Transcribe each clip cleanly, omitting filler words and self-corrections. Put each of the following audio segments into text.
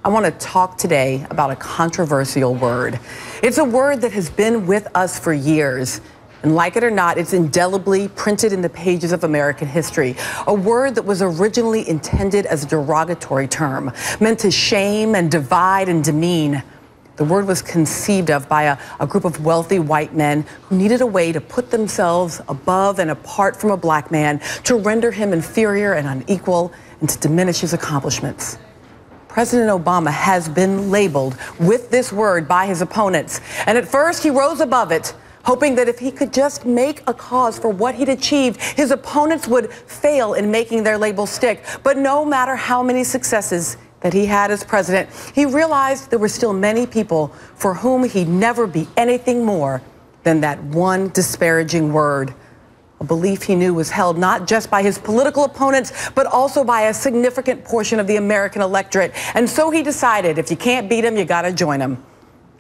I want to talk today about a controversial word. It's a word that has been with us for years. And like it or not, it's indelibly printed in the pages of American history. A word that was originally intended as a derogatory term, meant to shame and divide and demean. The word was conceived of by a group of wealthy white men who needed a way to put themselves above and apart from a black man, to render him inferior and unequal, and to diminish his accomplishments. President Obama has been labeled with this word by his opponents. And at first, he rose above it, hoping that if he could just make a cause for what he'd achieved, his opponents would fail in making their label stick. But no matter how many successes that he had as president, he realized there were still many people for whom he'd never be anything more than that one disparaging word. A belief he knew was held not just by his political opponents, but also by a significant portion of the American electorate. And so he decided, if you can't beat him, you gotta join him.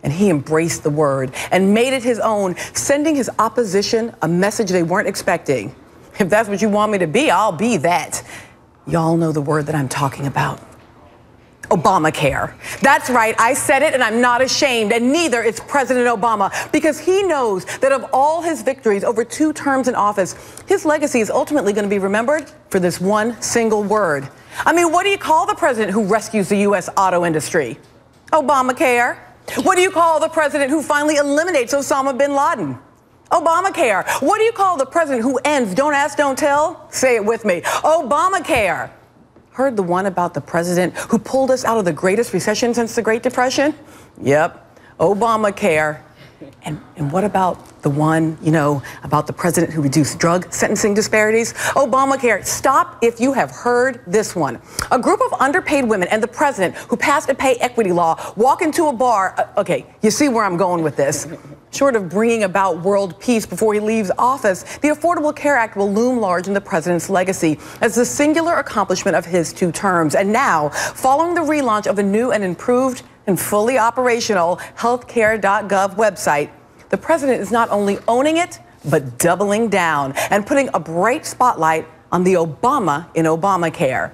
And he embraced the word and made it his own, sending his opposition a message they weren't expecting. If that's what you want me to be, I'll be that. Y'all know the word that I'm talking about. Obamacare. That's right, I said it and I'm not ashamed, and neither is President Obama, because he knows that of all his victories over 2 terms in office, his legacy is ultimately going to be remembered for this one single word. I mean, what do you call the president who rescues the U.S. auto industry? Obamacare. What do you call the president who finally eliminates Osama bin Laden? Obamacare. What do you call the president who ends Don't Ask, Don't Tell? Say it with me. Obamacare. Heard the one about the president who pulled us out of the greatest recession since the Great Depression? Yep, Obamacare. And what about the one, about the president who reduced drug sentencing disparities? Obamacare. Stop if you have heard this one. A group of underpaid women and the president who passed a pay equity law walk into a bar. Okay, you see where I'm going with this. Short of bringing about world peace before he leaves office, the Affordable Care Act will loom large in the president's legacy as the singular accomplishment of his 2 terms. And now, following the relaunch of a new and improved and fully operational healthcare.gov website, the president is not only owning it, but doubling down and putting a bright spotlight on the Obama in Obamacare.